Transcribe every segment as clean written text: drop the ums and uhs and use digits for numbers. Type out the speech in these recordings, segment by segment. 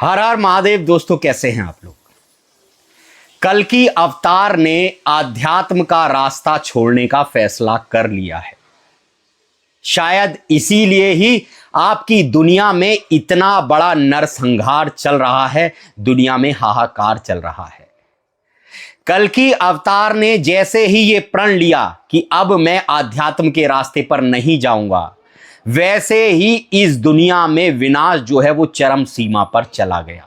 हर हर महादेव। दोस्तों, कैसे हैं आप लोग? कल्कि अवतार ने आध्यात्म का रास्ता छोड़ने का फैसला कर लिया है। शायद इसीलिए ही आपकी दुनिया में इतना बड़ा नरसंहार चल रहा है, दुनिया में हाहाकार चल रहा है। कल्कि अवतार ने जैसे ही ये प्रण लिया कि अब मैं आध्यात्म के रास्ते पर नहीं जाऊंगा, वैसे ही इस दुनिया में विनाश जो है वो चरम सीमा पर चला गया।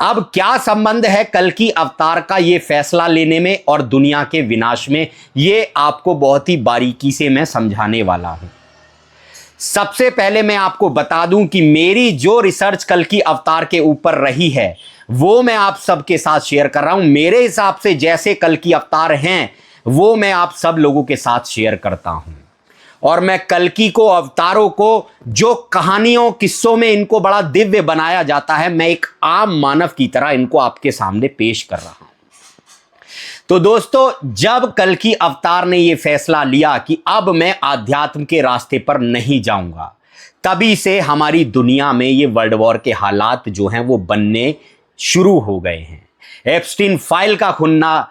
अब क्या संबंध है कल्कि अवतार का ये फैसला लेने में और दुनिया के विनाश में, ये आपको बहुत ही बारीकी से मैं समझाने वाला हूं। सबसे पहले मैं आपको बता दूं कि मेरी जो रिसर्च कल्कि अवतार के ऊपर रही है वो मैं आप सबके साथ शेयर कर रहा हूं। मेरे हिसाब से जैसे कल्कि अवतार हैं वो मैं आप सब लोगों के साथ शेयर करता हूं। और मैं कल्कि को, अवतारों को, जो कहानियों किस्सों में इनको बड़ा दिव्य बनाया जाता है, मैं एक आम मानव की तरह इनको आपके सामने पेश कर रहा हूं। तो दोस्तों, जब कल्कि अवतार ने यह फैसला लिया कि अब मैं आध्यात्म के रास्ते पर नहीं जाऊंगा, तभी से हमारी दुनिया में ये वर्ल्ड वॉर के हालात जो हैं वो बनने शुरू हो गए हैं। एप्स्टीन फाइल का खुलना,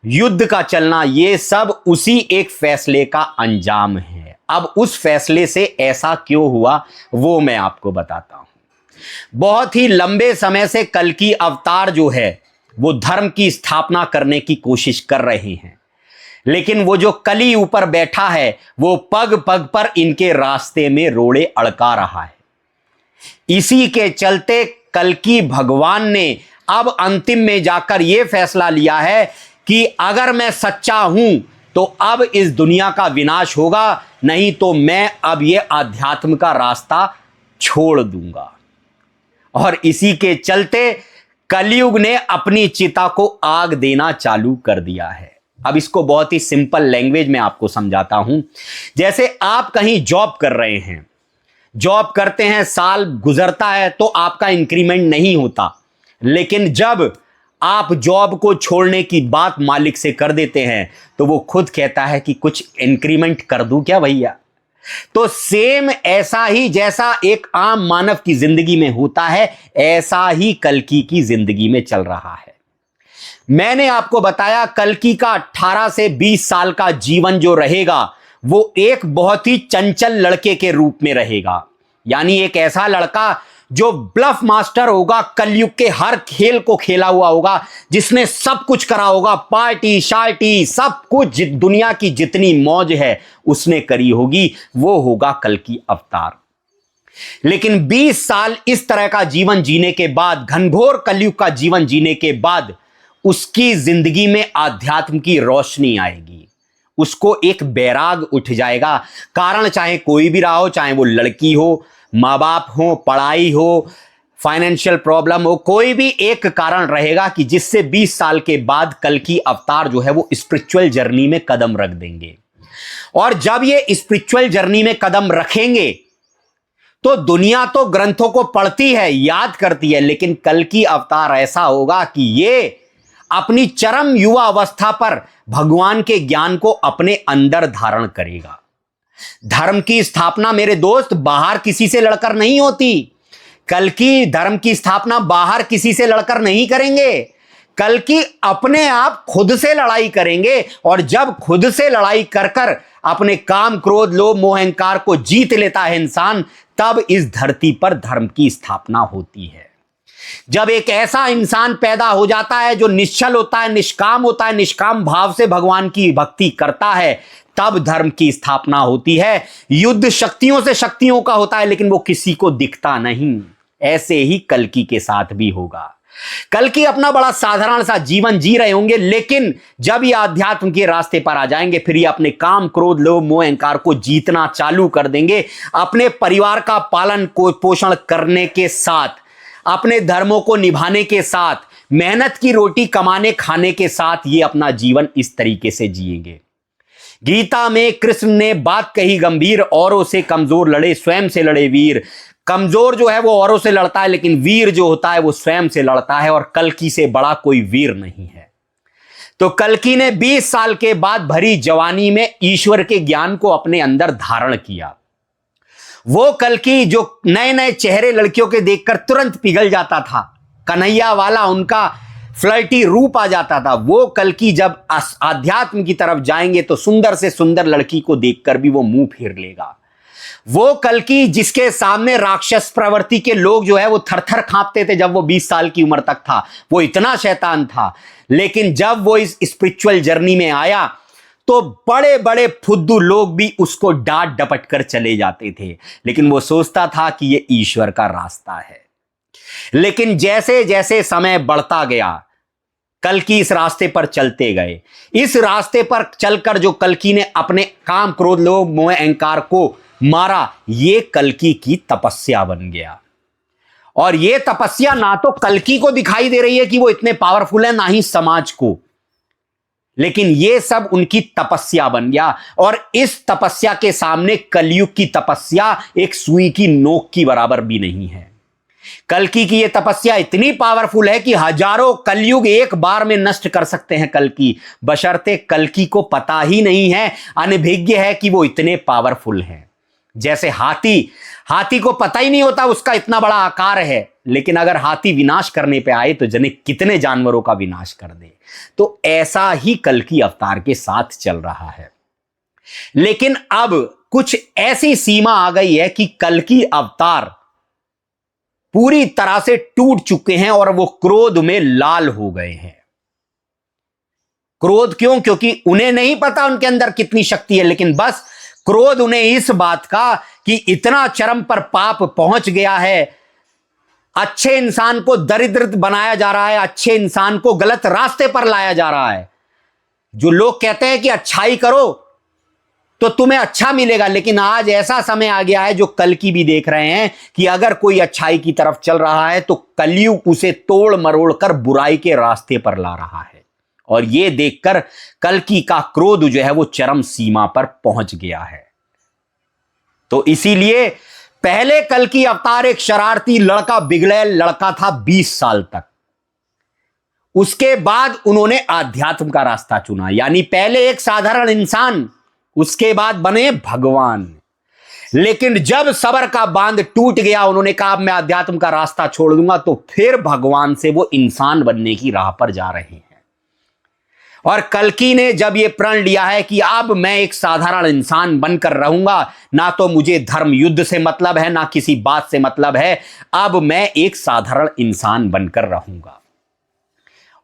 युद्ध का चलना, ये सब उसी एक फैसले का अंजाम है। अब उस फैसले से ऐसा क्यों हुआ वो मैं आपको बताता हूं। बहुत ही लंबे समय से कल्कि अवतार जो है वो धर्म की स्थापना करने की कोशिश कर रहे हैं, लेकिन वो जो कली ऊपर बैठा है वो पग पग पर इनके रास्ते में रोड़े अड़का रहा है। इसी के चलते कल्कि भगवान ने अब अंतिम में जाकर यह फैसला लिया है कि अगर मैं सच्चा हूं तो अब इस दुनिया का विनाश होगा, नहीं तो मैं अब यह आध्यात्म का रास्ता छोड़ दूंगा। और इसी के चलते कलयुग ने अपनी चिता को आग देना चालू कर दिया है। अब इसको बहुत ही सिंपल लैंग्वेज में आपको समझाता हूं। जैसे आप कहीं जॉब कर रहे हैं, जॉब करते हैं, साल गुजरता है तो आपका इंक्रीमेंट नहीं होता, लेकिन जब आप जॉब को छोड़ने की बात मालिक से कर देते हैं तो वो खुद कहता है कि कुछ इंक्रीमेंट कर दूं क्या भैया। तो सेम ऐसा ही जैसा एक आम मानव की जिंदगी में होता है, ऐसा ही कल्कि की जिंदगी में चल रहा है। मैंने आपको बताया कल्कि का 18 से 20 साल का जीवन जो रहेगा वो एक बहुत ही चंचल लड़के के रूप में रहेगा। यानी एक ऐसा लड़का जो ब्लफ मास्टर होगा, कलयुग के हर खेल को खेला हुआ होगा, जिसने सब कुछ करा होगा, पार्टी शार्टी सब कुछ, दुनिया की जितनी मौज है उसने करी होगी, वो होगा कल्कि अवतार। लेकिन 20 साल इस तरह का जीवन जीने के बाद, घनघोर कलयुग का जीवन जीने के बाद, उसकी जिंदगी में आध्यात्म की रोशनी आएगी। उसको एक बैराग उठ जाएगा। कारण चाहे कोई भी रहा हो, चाहे वो लड़की हो, माँ बाप हो, पढ़ाई हो, फाइनेंशियल प्रॉब्लम हो, कोई भी एक कारण रहेगा कि जिससे 20 साल के बाद कल्कि अवतार जो है वो स्पिरिचुअल जर्नी में कदम रख देंगे। और जब ये स्पिरिचुअल जर्नी में कदम रखेंगे तो दुनिया तो ग्रंथों को पढ़ती है, याद करती है, लेकिन कल्कि अवतार ऐसा होगा कि ये अपनी चरम युवा अवस्था पर भगवान के ज्ञान को अपने अंदर धारण करेगा। धर्म की स्थापना मेरे दोस्त बाहर किसी से लड़कर नहीं होती। कल्कि धर्म की स्थापना बाहर किसी से लड़कर नहीं करेंगे। कल्कि अपने आप खुद से लड़ाई करेंगे, और जब खुद से लड़ाई कर कर अपने काम, क्रोध, लोभ, मोह, अहंकार को जीत लेता है इंसान, तब इस धरती पर धर्म की स्थापना होती है। जब एक ऐसा इंसान पैदा हो जाता है जो निश्चल होता है, निष्काम होता है, निष्काम भाव से भगवान की भक्ति करता है, तब धर्म की स्थापना होती है। युद्ध शक्तियों से शक्तियों का होता है, लेकिन वो किसी को दिखता नहीं। ऐसे ही कल्कि के साथ भी होगा। कल्कि अपना बड़ा साधारण सा जीवन जी रहे होंगे, लेकिन जब ये आध्यात्म के रास्ते पर आ जाएंगे, फिर ये अपने काम, क्रोध, लोभ, मोह, अहंकार को जीतना चालू कर देंगे। अपने परिवार का पालन पोषण करने के साथ, अपने धर्मों को निभाने के साथ, मेहनत की रोटी कमाने खाने के साथ ये अपना जीवन इस तरीके से जिएंगे। गीता में कृष्ण ने बात कही गंभीर, औरों से कमजोर लड़े, स्वयं से लड़े वीर। कमजोर जो है वो औरों से लड़ता है, लेकिन वीर जो होता है वो स्वयं से लड़ता है, और कल्कि से बड़ा कोई वीर नहीं है। तो कल्कि ने 20 साल के बाद भरी जवानी में ईश्वर के ज्ञान को अपने अंदर धारण किया, वो कल्कि जो नए नए चेहरे लड़कियों के देखकर तुरंत पिघल जाता था, कन्हैया वाला उनका फ्लर्टी रूप आ जाता था, वो कल्कि जब आध्यात्म की तरफ जाएंगे तो सुंदर से सुंदर लड़की को देखकर भी वो मुंह फेर लेगा। वो कल्कि जिसके सामने राक्षस प्रवृत्ति के लोग जो है वो थरथर कांपते थे जब वो 20 साल की उम्र तक था, वो इतना शैतान था। लेकिन जब वो इस स्पिरिचुअल जर्नी में आया तो बड़े बड़े फुद्दू लोग भी उसको डांट डपट कर चले जाते थे, लेकिन वो सोचता था कि ये ईश्वर का रास्ता है। लेकिन जैसे जैसे समय बढ़ता गया, कल्कि इस रास्ते पर चलते गए। इस रास्ते पर चलकर जो कल्कि ने अपने काम, क्रोध, लोभ, मोह, अहंकार को मारा, ये कल्कि की तपस्या बन गया। और ये तपस्या ना तो कल्कि को दिखाई दे रही है कि वो इतने पावरफुल है, ना ही समाज को, लेकिन ये सब उनकी तपस्या बन गया। और इस तपस्या के सामने कलयुग की तपस्या एक सुई की नोक की बराबर भी नहीं है। कल्कि की ये तपस्या इतनी पावरफुल है कि हजारों कलयुग एक बार में नष्ट कर सकते हैं कल्कि, बशर्ते कल्कि को पता ही नहीं है, अनभिज्ञ है कि वो इतने पावरफुल हैं। जैसे हाथी को पता ही नहीं होता उसका इतना बड़ा आकार है, लेकिन अगर हाथी विनाश करने पे आए तो जने कितने जानवरों का विनाश कर दे। तो ऐसा ही कल्कि अवतार के साथ चल रहा है। लेकिन अब कुछ ऐसी सीमा आ गई है कि कल्कि अवतार पूरी तरह से टूट चुके हैं और वो क्रोध में लाल हो गए हैं। क्रोध क्यों? क्योंकि उन्हें नहीं पता उनके अंदर कितनी शक्ति है, लेकिन बस क्रोध उन्हें इस बात का कि इतना चरम पर पाप पहुंच गया है, अच्छे इंसान को दरिद्र बनाया जा रहा है, अच्छे इंसान को गलत रास्ते पर लाया जा रहा है। जो लोग कहते हैं कि अच्छाई करो तो तुम्हें अच्छा मिलेगा, लेकिन आज ऐसा समय आ गया है जो कल्कि भी देख रहे हैं कि अगर कोई अच्छाई की तरफ चल रहा है तो कलयुग उसे तोड़ मरोड़ कर बुराई के रास्ते पर ला रहा है। और यह देखकर कल्कि का क्रोध जो है वो चरम सीमा पर पहुंच गया है। तो इसीलिए पहले कल्कि अवतार एक शरारती लड़का, बिगड़ैल लड़का था 20 साल तक। उसके बाद उन्होंने आध्यात्म का रास्ता चुना, यानी पहले एक साधारण इंसान, उसके बाद बने भगवान। लेकिन जब सबर का बांध टूट गया, उन्होंने कहा अब मैं आध्यात्म का रास्ता छोड़ दूंगा, तो फिर भगवान से वो इंसान बनने की राह पर जा रहे हैं। और कल्कि ने जब ये प्रण लिया है कि अब मैं एक साधारण इंसान बनकर रहूंगा, ना तो मुझे धर्म युद्ध से मतलब है, ना किसी बात से मतलब है, अब मैं एक साधारण इंसान बनकर रहूंगा।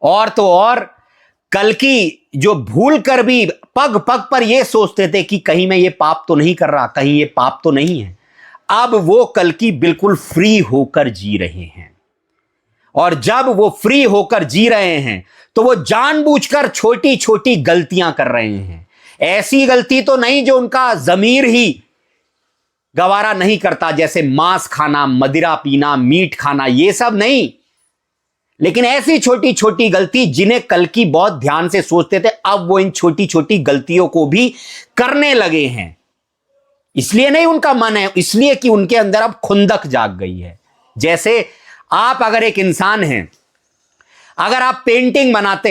और तो और कल्कि जो भूल कर भी पग पग पर यह सोचते थे कि कहीं मैं ये पाप तो नहीं कर रहा, कहीं ये पाप तो नहीं है, अब वो कल्कि बिल्कुल फ्री होकर जी रहे हैं। और जब वो फ्री होकर जी रहे हैं तो वो जानबूझकर छोटी छोटी गलतियां कर रहे हैं। ऐसी गलती तो नहीं जो उनका जमीर ही गवारा नहीं करता, जैसे मांस खाना, मदिरा पीना, मीट खाना, ये सब नहीं, लेकिन ऐसी छोटी छोटी गलती जिन्हें कल्कि बहुत ध्यान से सोचते थे, अब वो इन छोटी छोटी गलतियों को भी करने लगे हैं। इसलिए नहीं उनका मन है, इसलिए कि उनके अंदर अब खुंदक जाग गई है। जैसे आप अगर एक इंसान हैं, अगर आप पेंटिंग बनाते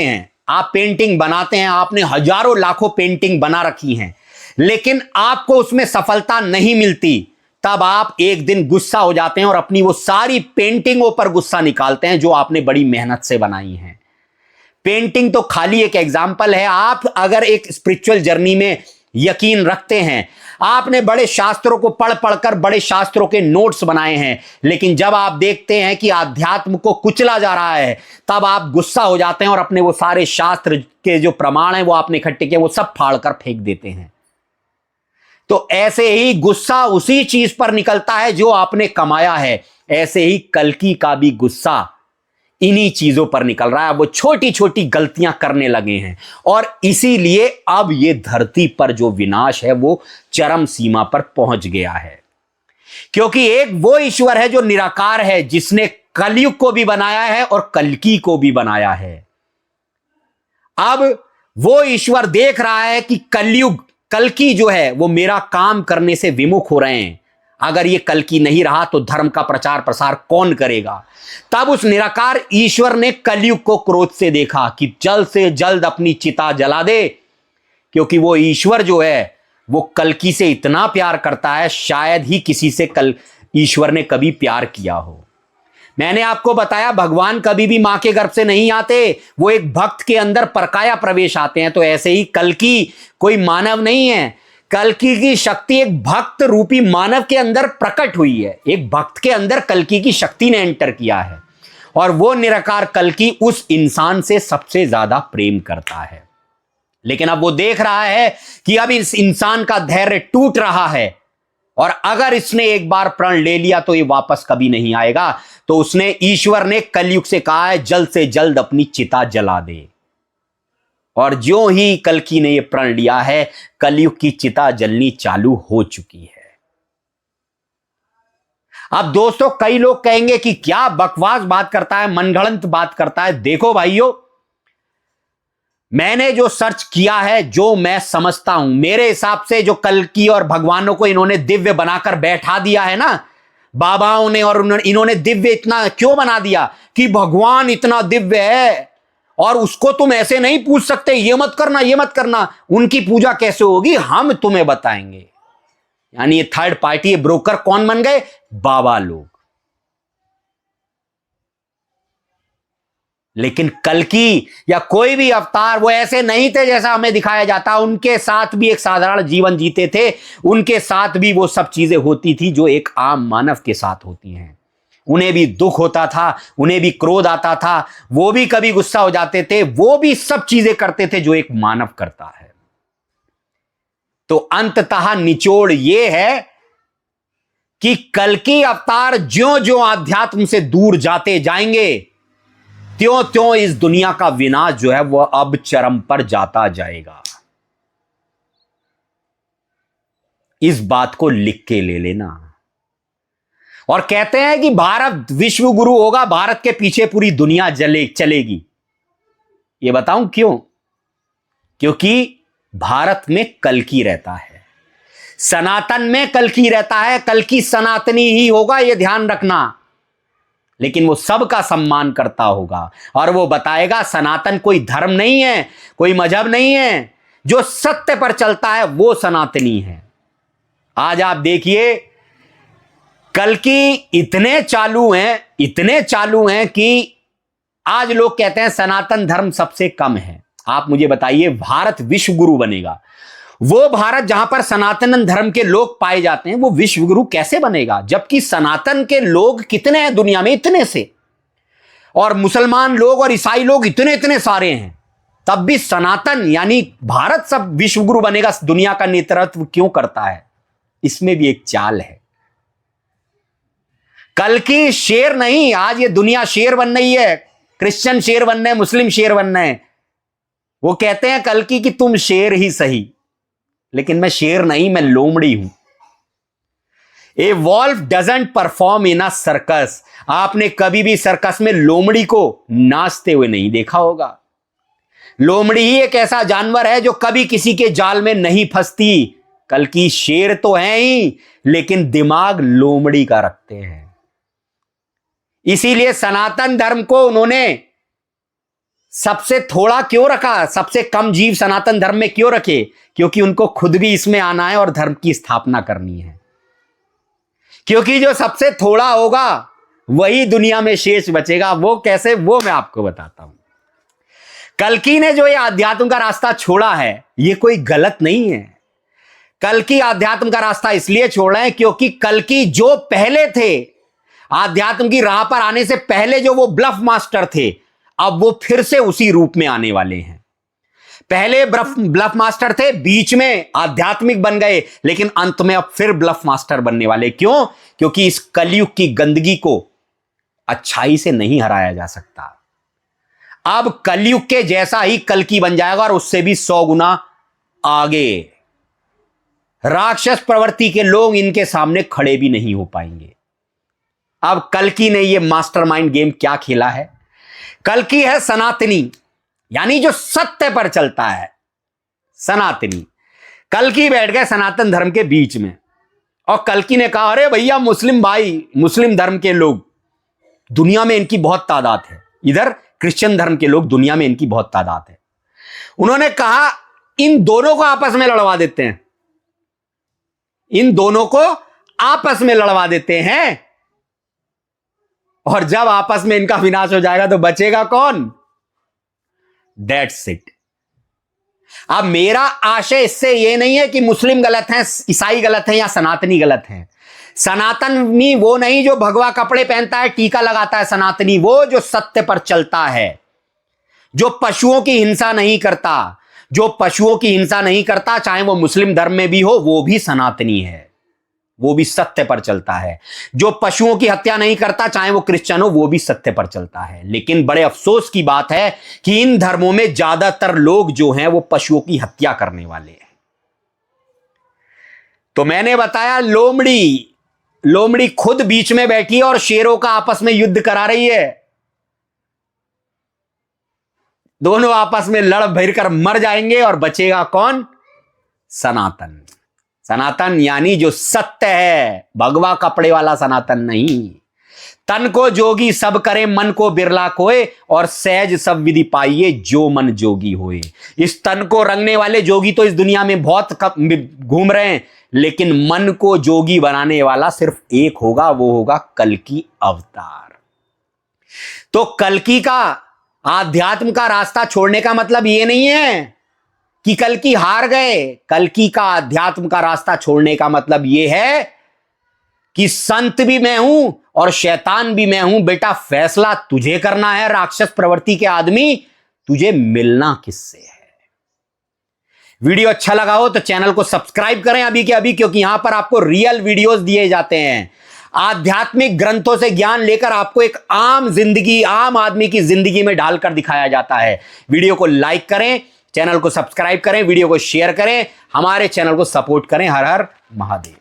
हैं, आपने हजारों लाखों पेंटिंग बना रखी हैं, लेकिन आपको उसमें सफलता नहीं मिलती, तब आप एक दिन गुस्सा हो जाते हैं और अपनी वो सारी पेंटिंगों पर गुस्सा निकालते हैं जो आपने बड़ी मेहनत से बनाई हैं। पेंटिंग तो खाली एक एग्जाम्पल है। आप अगर एक स्पिरिचुअल जर्नी में यकीन रखते हैं, आपने बड़े शास्त्रों को पढ़ पढ़कर बड़े शास्त्रों के नोट्स बनाए हैं, लेकिन जब आप देखते हैं कि आध्यात्म को कुचला जा रहा है, तब आप गुस्सा हो जाते हैं और अपने वो सारे शास्त्र के जो प्रमाण हैं वो आपने इकट्ठे किए, वो सब फाड़ कर फेंक देते हैं। तो ऐसे ही गुस्सा उसी चीज पर निकलता है जो आपने कमाया है। ऐसे ही कल्कि का भी गुस्सा इन्हीं चीजों पर निकल रहा है। वो छोटी छोटी गलतियां करने लगे हैं और इसीलिए अब ये धरती पर जो विनाश है वो चरम सीमा पर पहुंच गया है। क्योंकि एक वो ईश्वर है जो निराकार है, जिसने कलयुग को भी बनाया है और कल्कि को भी बनाया है। अब वो ईश्वर देख रहा है कि कल्कि जो है वो मेरा काम करने से विमुख हो रहे हैं। अगर ये कल्कि नहीं रहा तो धर्म का प्रचार प्रसार कौन करेगा? तब उस निराकार ईश्वर ने कलयुग को क्रोध से देखा कि जल्द से जल्द अपनी चिता जला दे, क्योंकि वो ईश्वर जो है वो कल्कि से इतना प्यार करता है, शायद ही किसी से कल ईश्वर ने कभी प्यार किया हो। मैंने आपको बताया भगवान कभी भी मां के गर्भ से नहीं आते, वो एक भक्त के अंदर परकाया प्रवेश आते हैं। तो ऐसे ही कल्कि कोई मानव नहीं है, कल्कि की शक्ति एक भक्त रूपी मानव के अंदर प्रकट हुई है। एक भक्त के अंदर कल्कि की शक्ति ने एंटर किया है और वो निराकार कल्कि उस इंसान से सबसे ज्यादा प्रेम करता है। लेकिन अब वो देख रहा है कि अब इस इंसान का धैर्य टूट रहा है और अगर इसने एक बार प्रण ले लिया तो ये वापस कभी नहीं आएगा। तो उसने, ईश्वर ने कलयुग से कहा है जल्द से जल्द अपनी चिता जला दे। और ज्यों ही कल्कि ने यह प्रण लिया है, कलयुग की चिता जलनी चालू हो चुकी है। अब दोस्तों, कई लोग कहेंगे कि क्या बकवास बात करता है, मनगढ़ंत बात करता है। देखो भाइयों, मैंने जो सर्च किया है, जो मैं समझता हूं, मेरे हिसाब से जो कल्कि और भगवानों को इन्होंने दिव्य बनाकर बैठा दिया है ना बाबाओं ने, और इन्होंने दिव्य इतना क्यों बना दिया कि भगवान इतना दिव्य है और उसको तुम ऐसे नहीं पूछ सकते, ये मत करना ये मत करना, उनकी पूजा कैसे होगी हम तुम्हें बताएंगे। यानी ये थर्ड पार्टी, ये ब्रोकर कौन बन गए? बाबा लोग। लेकिन कल्कि या कोई भी अवतार वो ऐसे नहीं थे जैसा हमें दिखाया जाता। उनके साथ भी एक साधारण जीवन जीते थे, उनके साथ भी वो सब चीजें होती थी जो एक आम मानव के साथ होती हैं। उन्हें भी दुख होता था, उन्हें भी क्रोध आता था, वो भी कभी गुस्सा हो जाते थे, वो भी सब चीजें करते थे जो एक मानव करता है। तो अंततः निचोड़ ये है कि कल्कि अवतार ज्यों ज्यों आध्यात्म से दूर जाते जाएंगे, त्यों त्यों इस दुनिया का विनाश जो है वह अब चरम पर जाता जाएगा। इस बात को लिख के ले लेना। और कहते हैं कि भारत विश्व गुरु होगा, भारत के पीछे पूरी दुनिया चलेगी। ये बताऊं क्यों? क्योंकि भारत में कल्कि रहता है, सनातन में कल्कि रहता है। कल्कि सनातनी ही होगा, यह ध्यान रखना। लेकिन वो सबका सम्मान करता होगा और वो बताएगा सनातन कोई धर्म नहीं है, कोई मजहब नहीं है, जो सत्य पर चलता है वो सनातनी है। आज आप देखिए, कल्कि इतने चालू हैं कि आज लोग कहते हैं सनातन धर्म सबसे कम है। आप मुझे बताइए, भारत विश्व गुरु बनेगा, वो भारत जहां पर सनातन धर्म के लोग पाए जाते हैं, वो विश्व गुरु कैसे बनेगा? जबकि सनातन के लोग कितने हैं दुनिया में, इतने से, और मुसलमान लोग और ईसाई लोग इतने इतने सारे हैं, तब भी सनातन यानी भारत सब विश्व गुरु बनेगा, दुनिया का नेतृत्व क्यों करता है? इसमें भी एक चाल है। कल्कि शेर नहीं, आज ये दुनिया शेर बन रही है, क्रिश्चियन शेर बन रहे हैं, मुस्लिम शेर बन रहे हैं। वो कहते हैं कल्कि कि तुम शेर ही सही, लेकिन मैं शेर नहीं, मैं लोमड़ी हूं। A wolf doesn't perform in a circus. आपने कभी भी सर्कस में लोमड़ी को नाचते हुए नहीं देखा होगा। लोमड़ी ही एक ऐसा जानवर है जो कभी किसी के जाल में नहीं फंसती। कल्कि शेर तो है ही, लेकिन दिमाग लोमड़ी का रखते हैं। इसीलिए सनातन धर्म को उन्होंने सबसे थोड़ा क्यों रखा, सबसे कम जीव सनातन धर्म में क्यों रखे? क्योंकि उनको खुद भी इसमें आना है और धर्म की स्थापना करनी है। क्योंकि जो सबसे थोड़ा होगा वही दुनिया में शेष बचेगा। वो कैसे, वो मैं आपको बताता हूं। कल्कि ने जो ये आध्यात्म का रास्ता छोड़ा है, ये कोई गलत नहीं है। कल्कि आध्यात्म का रास्ता इसलिए छोड़ा है क्योंकि कल्कि जो पहले थे, आध्यात्म की राह पर आने से पहले जो वो ब्लफ मास्टर थे, अब वो फिर से उसी रूप में आने वाले हैं। पहले ब्लफ मास्टर थे, बीच में आध्यात्मिक बन गए, लेकिन अंत में अब फिर ब्लफ मास्टर बनने वाले। क्यों? क्योंकि इस कलयुग की गंदगी को अच्छाई से नहीं हराया जा सकता। अब कलयुग के जैसा ही कल्कि बन जाएगा और उससे भी 100 गुना आगे। राक्षस प्रवृत्ति के लोग इनके सामने खड़े भी नहीं हो पाएंगे। अब कल्कि ने यह मास्टरमाइंड गेम क्या खेला है? कल्कि है सनातनी, यानी जो सत्य पर चलता है, सनातनी। कल्कि बैठ गए सनातन धर्म के बीच में और कल्कि ने कहा, अरे भैया मुस्लिम भाई, मुस्लिम धर्म के लोग दुनिया में इनकी बहुत तादाद है, इधर क्रिश्चियन धर्म के लोग दुनिया में इनकी बहुत तादाद है। उन्होंने कहा इन दोनों को आपस में लड़वा देते हैं। इन दोनों को आपस में लड़वा देते हैं, और जब आपस में इनका विनाश हो जाएगा तो बचेगा कौन? That's it. अब मेरा आशय इससे यह नहीं है कि मुस्लिम गलत हैं, ईसाई गलत हैं या सनातनी गलत हैं। सनातनी वो नहीं जो भगवा कपड़े पहनता है, टीका लगाता है। सनातनी वो जो सत्य पर चलता है, जो पशुओं की हिंसा नहीं करता। जो पशुओं की हिंसा नहीं करता, चाहे वो मुस्लिम धर्म में भी हो, वो भी सनातनी है, वो भी सत्य पर चलता है। जो पशुओं की हत्या नहीं करता, चाहे वो क्रिश्चियन हो, वो भी सत्य पर चलता है। लेकिन बड़े अफसोस की बात है कि इन धर्मों में ज्यादातर लोग जो हैं वो पशुओं की हत्या करने वाले हैं। तो मैंने बताया लोमड़ी खुद बीच में बैठी है और शेरों का आपस में युद्ध करा रही है। दोनों आपस में लड़ भिड़ कर मर जाएंगे और बचेगा कौन? सनातन। सनातन यानी जो सत्य है, भगवा कपड़े वाला सनातन नहीं। तन को जोगी सब करे, मन को बिरला कोय, और सहज सब विधि पाइए जो मन जोगी होए। इस तन को रंगने वाले जोगी तो इस दुनिया में बहुत घूम रहे हैं, लेकिन मन को जोगी बनाने वाला सिर्फ एक होगा, वो होगा कल्कि अवतार। तो कल्कि का आध्यात्म का रास्ता छोड़ने का मतलब ये नहीं है कि कल्कि हार गए। कल्कि का आध्यात्म का रास्ता छोड़ने का मतलब यह है कि संत भी मैं हूं और शैतान भी मैं हूं। बेटा, फैसला तुझे करना है। राक्षस प्रवृत्ति के आदमी, तुझे मिलना किससे है? वीडियो अच्छा लगा हो तो चैनल को सब्सक्राइब करें अभी के अभी, क्योंकि यहां पर आपको रियल वीडियोस दिए जाते हैं। आध्यात्मिक ग्रंथों से ज्ञान लेकर आपको एक आम जिंदगी, आम आदमी की जिंदगी में ढालकर दिखाया जाता है। वीडियो को लाइक करें, चैनल को सब्सक्राइब करें, वीडियो को शेयर करें, हमारे चैनल को सपोर्ट करें। हर हर महादेव।